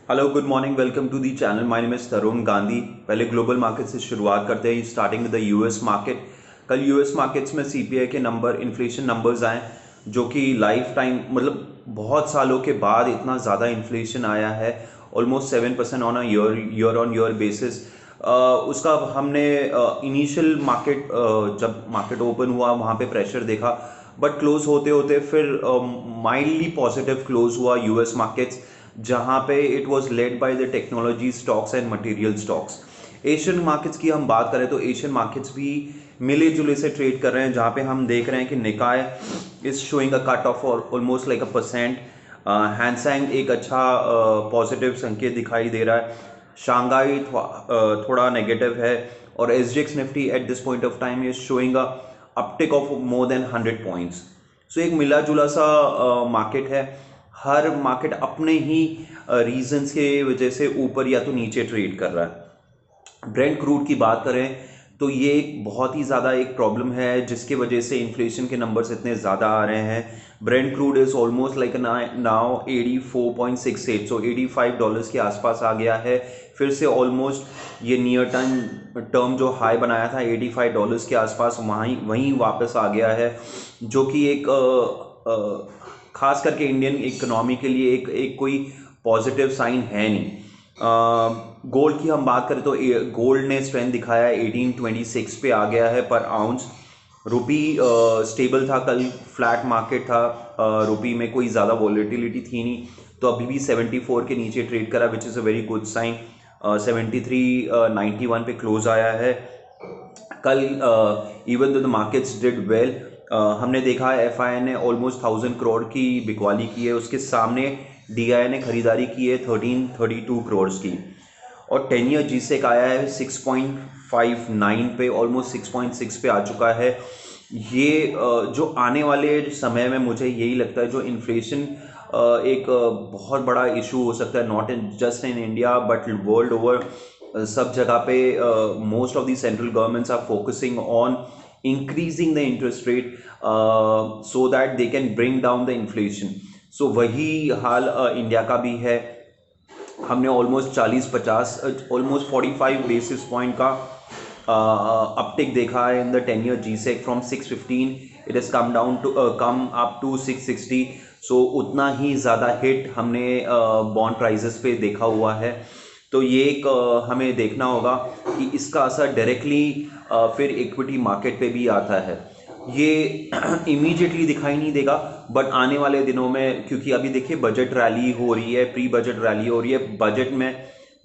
Hello good morning welcome to the channel. My name is Tarun Gandhi. पहले global market से शुरुआत करते हैं, starting with the US market. कल यूएस मार्केट्स में सीपीआई के नंबर, इन्फ्लेशन नंबर्स आए, जो कि लाइफ टाइम मतलब बहुत सालों के बाद इतना ज़्यादा इन्फ्लेशन आया है, almost 7% on a year on year basis. उसका हमने इनिशियल मार्केट, जब मार्केट ओपन हुआ वहाँ पे प्रेशर देखा, बट क्लोज होते होते फिर माइल्डली पॉजिटिव क्लोज हुआ यूएस मार्केट्स, जहाँ पे it was led by the technology stocks and material stocks. Asian markets की हम बात करें तो एशियन मार्केट्स भी मिले जुले से ट्रेड कर रहे हैं, जहाँ पे हम देख रहे हैं कि Nikkei is showing a cut off almost like a percent. Hang Seng एक अच्छा पॉजिटिव संकेत दिखाई दे रहा है। शांघाई थोड़ा नेगेटिव है, और SGX Nifty at this point of time is showing a uptick of more than 100 points. So एक मिला जुला सा मार्केट है। हर मार्केट अपने ही रीजंस के वजह से ऊपर या तो नीचे ट्रेड कर रहा है। ब्रेंट क्रूड की बात करें तो ये एक बहुत ही ज़्यादा एक प्रॉब्लम है, जिसके वजह से इन्फ्लेशन के नंबर्स इतने ज़्यादा आ रहे हैं। Brent crude is almost like now 84.68, सो $85 के आसपास आ गया है। फिर से ऑलमोस्ट ये नियर टर्म जो हाई बनाया था $85 के आसपास, वहीं वापस आ गया है, जो कि एक खास करके इंडियन इकोनॉमी के लिए एक कोई पॉजिटिव साइन है नहीं। गोल्ड की हम बात करें तो गोल्ड ने स्ट्रेंथ दिखाया, 1826 पे आ गया है पर आउंस। रुपी स्टेबल था, कल फ्लैट मार्केट था, रुपी में कोई ज़्यादा वॉलेटिलिटी थी नहीं, तो अभी भी 74 के नीचे ट्रेड करा, which is a very good sign. 7391 पे क्लोज आया है कल। Even though the markets did well, हमने देखा है एफआईआई ने ऑलमोस्ट 1000 करोड़ की बिकवाली की है, उसके सामने डीआई ने खरीदारी की है 1332 करोड़ की। और 10 ईयर जीसेक आया है 6.59 पे, ऑलमोस्ट 6.6 पे आ चुका है। ये जो आने वाले समय में मुझे यही लगता है, जो इन्फ्लेशन एक बहुत बड़ा इशू हो सकता है, not in just in India but world over. सब जगह पे most of the central governments are focusing on increasing the interest rate so that they can bring down the inflation. So वही हाल इंडिया का भी है। हमने ऑलमोस्ट 40-50, ऑलमोस्ट 45 बेसिस पॉइंट का अपटिक देखा है in the 10 year G Sec. From 615 it is come up to 660। So उतना ही ज़्यादा हिट हमने बॉन्ड प्राइजेस पे देखा हुआ है। तो ये एक हमें देखना होगा कि इसका असर डायरेक्टली फिर इक्विटी मार्केट पे भी आता है। ये इमीडिएटली दिखाई नहीं देगा, बट आने वाले दिनों में, क्योंकि अभी देखिए बजट रैली हो रही है, प्री बजट रैली हो रही है। बजट में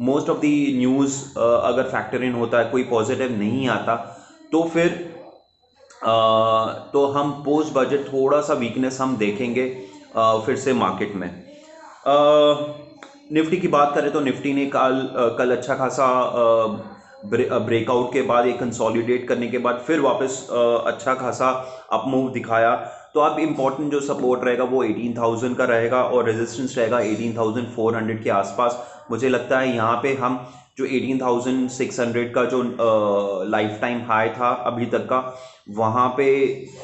मोस्ट ऑफ द न्यूज़ अगर फैक्टर इन होता है, कोई पॉजिटिव नहीं आता, तो फिर तो हम पोस्ट बजट थोड़ा सा वीकनेस हम देखेंगे फिर से मार्केट में। निफ्टी की बात करें तो निफ्टी ने कल अच्छा खासा ब्रेकआउट के बाद, एक कंसोलिडेट करने के बाद फिर वापस अच्छा खासा अप मूव दिखाया। तो अब इम्पोर्टेंट जो सपोर्ट रहेगा वो 18,000 का रहेगा, और रेजिस्टेंस रहेगा 18,400 के आसपास। मुझे लगता है यहाँ पे हम जो 18,600 का जो लाइफ टाइम हाई था अभी तक का, वहाँ पे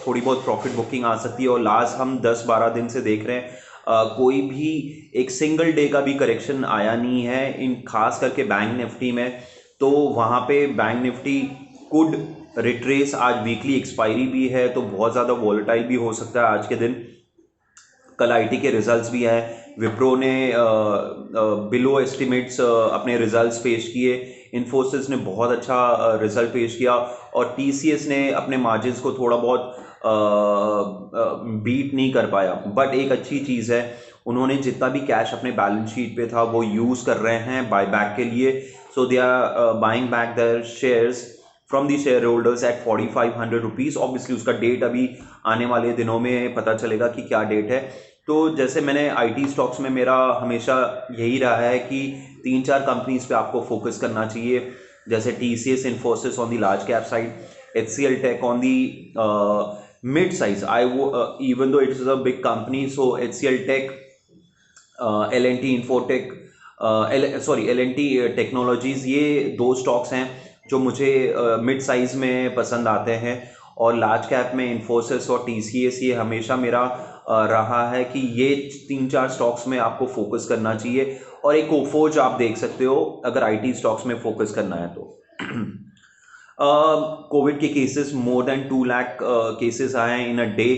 थोड़ी बहुत प्रॉफिट बुकिंग आ सकती है। और लास्ट हम 10-12 दिन से देख रहे हैं कोई भी एक सिंगल डे का भी करेक्शन आया नहीं है, इन खास करके बैंक निफ्टी में। तो वहाँ पे बैंक निफ्टी कुड रिट्रेस, आज वीकली एक्सपायरी भी है, तो बहुत ज़्यादा वॉलेटाइल भी हो सकता है आज के दिन। कल आईटी के रिजल्ट्स भी आए, विप्रो ने बिलो एस्टिमेट्स अपने रिजल्ट्स पेश किए, इन्फोसिस ने बहुत अच्छा रिजल्ट पेश किया, और टीसीएस ने अपने मार्जिन्स को थोड़ा बहुत बीट नहीं कर पाया। बट एक अच्छी चीज़ है, उन्होंने जितना भी कैश अपने बैलेंस शीट पे था वो यूज़ कर रहे हैं बाय बैक के लिए। So they are buying back their shares from the share holders at 4,500 rupees. Obviously उसका डेट अभी आने वाले दिनों में पता चलेगा कि क्या डेट है। तो जैसे मैंने आईटी स्टॉक्स में, मेरा हमेशा यही रहा है कि 3-4 कंपनीज पे आपको फोकस करना चाहिए, जैसे TCS, Infosys on the large cap side, HCL tech on the mid size. Even though it's a big company, so HCL tech, L&T Infotech, L&T technologies, ये दो स्टॉक्स हैं जो मुझे मिड साइज में पसंद आते हैं। और लार्ज कैप में इन्फोसिस और टीसीएस ये हमेशा मेरा रहा है कि ये 3-4 स्टॉक्स में आपको फोकस करना चाहिए, और एक कोफोर्ज आप देख सकते हो अगर आईटी स्टॉक्स में फोकस करना है तो। कोविड के cases more than 2 lakh cases आए हैं इन अ डे,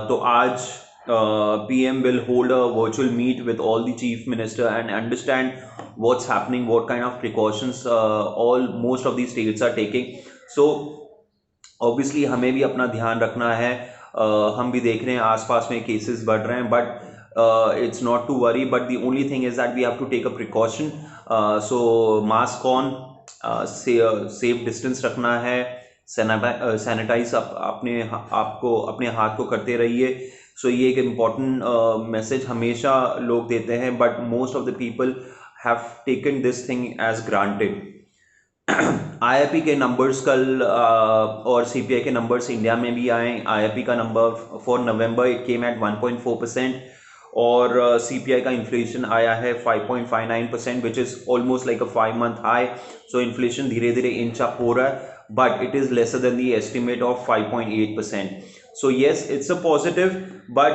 तो आज PM will hold a virtual meet with all the chief minister and understand what's happening, what kind of precautions all most of these states are taking. So obviously हमें भी अपना ध्यान रखना है, हम भी देख रहे हैं आसपास में केसेस बढ़ रहे हैं, but it's not to worry, but the only thing is that we have to take a precaution. So mask on, safe distance रखना है, सैनिटाइज अपने आपको अपने हाथ को करते रहिए। सो ये एक इम्पॉर्टेंट मैसेज हमेशा लोग देते हैं, but most of the people have taken this thing as granted. IIP के नंबर्स कल और CPI के नंबर्स इंडिया में भी आए। IIP का number for November it came at 1.4%, और CPI का इन्फ्लेशन आया है 5.59%, which is almost like a 5-month high. So inflation धीरे धीरे इंच अप हो रहा है, but it is lesser than the estimate of 5.8%। So yes, it's a positive, but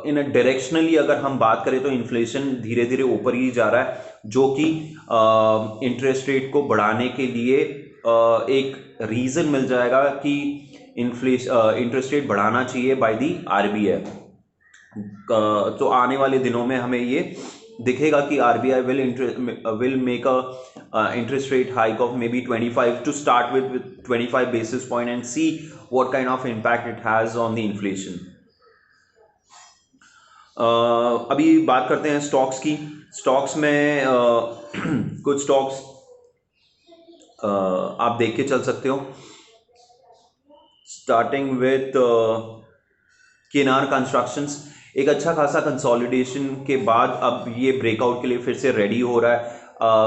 in a directionally अगर हम बात करें तो इन्फ्लेशन धीरे धीरे ऊपर ही जा रहा है, जो कि इंटरेस्ट रेट को बढ़ाने के लिए एक रीजन मिल जाएगा कि इंटरेस्ट रेट बढ़ाना चाहिए बाय द RBI। तो आने वाले दिनों में हमें ये दिखेगा कि RBI will make a interest rate hike of maybe 25 to start with 25 basis point and see what kind of impact it has on the inflation. अभी बात करते हैं स्टॉक्स की। स्टॉक्स में कुछ स्टॉक्स आप देख के चल सकते हो, स्टार्टिंग विथ KNR कंस्ट्रक्शंस। एक अच्छा खासा कंसोलिडेशन के बाद अब ये ब्रेकआउट के लिए फिर से रेडी हो रहा है।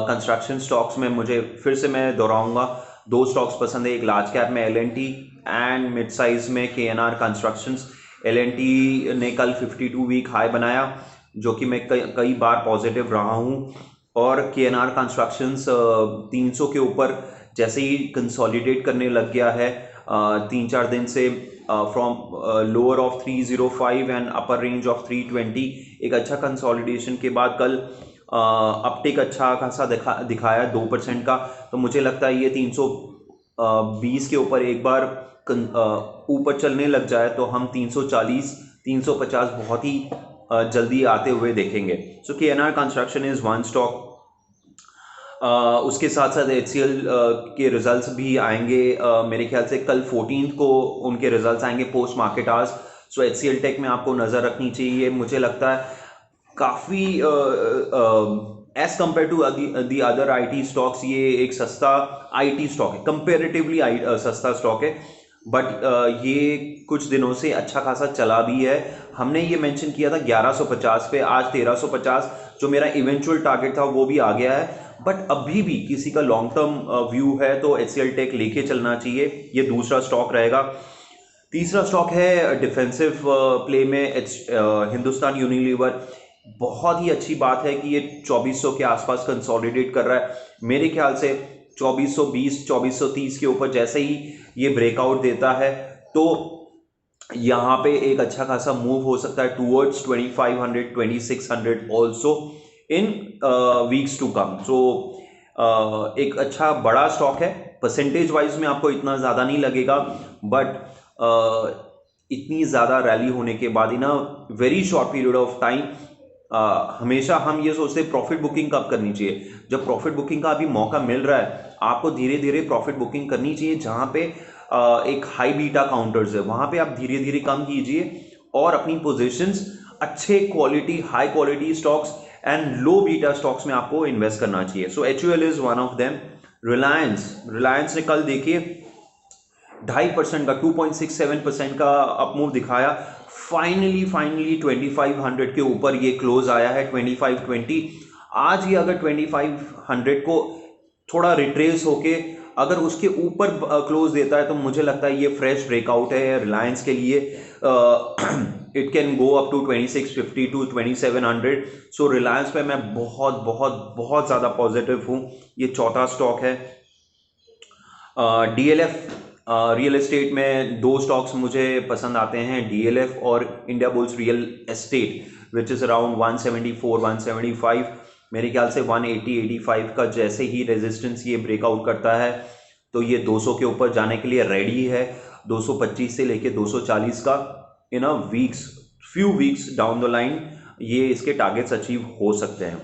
कंस्ट्रक्शन स्टॉक्स में मुझे फिर से मैं दोहराऊंगा, 2 स्टॉक्स पसंद है, एक लार्ज कैप में L&T एंड मिड साइज में KNR कंस्ट्रक्शंस। L&T ने कल 52 वीक हाई बनाया, जो कि मैं कई बार पॉजिटिव रहा हूँ, और KNR कंस्ट्रक्शंस 300 के ऊपर जैसे ही कंसोलिडेट करने लग गया है 3-4 दिन से, from lower of 305 and upper range of 320, एक अच्छा कंसोलिडेशन के बाद कल अपटेक अच्छा खासा दिखाया 2% का। तो मुझे लगता है ये 320 के ऊपर एक बार ऊपर चलने लग जाए तो हम 340, 350 बहुत ही जल्दी आते हुए देखेंगे। सो KNR construction is one stock. उसके साथ साथ HCL के रिजल्ट्स भी आएंगे, मेरे ख्याल से कल 14 को उनके रिजल्ट्स आएंगे post market hours. So HCL tech में आपको नज़र रखनी चाहिए। मुझे लगता है काफ़ी as compare to the other IT stocks ये एक सस्ता IT स्टॉक है, कंपेरेटिवली सस्ता स्टॉक है, बट ये कुछ दिनों से अच्छा खासा चला भी है। हमने ये मेंशन किया था 1150 पे, आज 1350, जो मेरा इवेंचुअल टारगेट था वो भी आ गया है। बट अभी भी किसी का लॉन्ग टर्म व्यू है तो HCL टेक लेके चलना चाहिए, ये दूसरा स्टॉक रहेगा। तीसरा स्टॉक है डिफेंसिव प्ले में हिंदुस्तान यूनिलीवर। बहुत ही अच्छी बात है कि ये 2400 के आसपास कंसोलिडेट कर रहा है। मेरे ख्याल से 2420, 2430 के ऊपर जैसे ही ये ब्रेकआउट देता है तो यहाँ पे एक अच्छा खासा मूव हो सकता है towards 2500, 2600 also in weeks to come. So एक अच्छा बड़ा स्टॉक है, परसेंटेज वाइज में आपको इतना ज़्यादा नहीं लगेगा, बट इतनी ज़्यादा रैली होने के बाद in a very short period of time हमेशा हम ये सोचते हैं प्रॉफिट बुकिंग कब करनी चाहिए। जब प्रॉफिट बुकिंग का अभी मौका मिल रहा है, आपको धीरे धीरे प्रॉफिट बुकिंग करनी चाहिए। जहाँ पे एक हाई बीटा काउंटर्स है वहाँ पे आप धीरे धीरे कम कीजिए और अपनी पोजीशंस अच्छे quality, high quality stocks and low beta stocks में आपको इन्वेस्ट करना चाहिए। सो HUL is one of them. Reliance ने कल देखिए 2.5% का 2.67% का अपमूव दिखाया। फाइनली 2500 के ऊपर ये क्लोज आया है 2520। आज ये अगर 2500 को थोड़ा रिट्रेस होके अगर उसके ऊपर क्लोज देता है तो मुझे लगता है ये फ्रेश ब्रेकआउट है रिलायंस के लिए। It can go up to 2650 to 2700। So Reliance पे मैं बहुत बहुत बहुत ज़्यादा पॉजिटिव हूँ। ये चौथा स्टॉक है। DLF रियल एस्टेट में दो स्टॉक्स मुझे पसंद आते हैं, DLF और India bulls real estate, which is around 174 175। मेरे ख्याल से 180 85 का जैसे ही रेजिस्टेंस ये ब्रेकआउट करता है तो ये 200 के ऊपर जाने के लिए रेडी है। 225 से लेके 240 का in a weeks, few weeks down the line ये इसके टारगेट्स अचीव हो सकते हैं।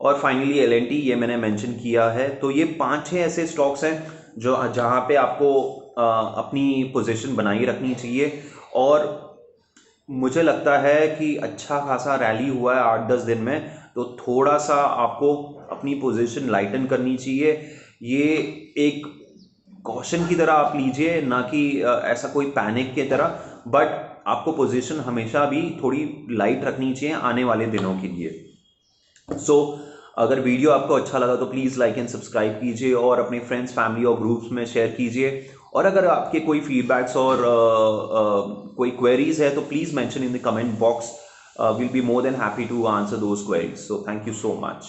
और फाइनली L&T, ये मैंने मेंशन किया है। तो ये 5-6 ऐसे स्टॉक्स हैं जो जहां पे आपको अपनी पोजीशन बनाई रखनी चाहिए। और मुझे लगता है कि अच्छा खासा रैली हुआ है 8-10 दिन में, तो थोड़ा सा आपको अपनी पोजीशन लाइटन करनी चाहिए। ये एक कॉशन की तरह आप लीजिए, ना कि ऐसा कोई पैनिक की तरह, बट आपको पोजीशन हमेशा भी थोड़ी लाइट रखनी चाहिए आने वाले दिनों के लिए। सो अगर वीडियो आपको अच्छा लगा तो प्लीज़ लाइक एंड सब्सक्राइब कीजिए और अपने फ्रेंड्स, फैमिली और ग्रुप्स में शेयर कीजिए। और अगर आपके कोई फीडबैक्स और कोई क्वेरीज है तो please mention in the comment box. We'll be more than happy to answer those queries. So thank you so much.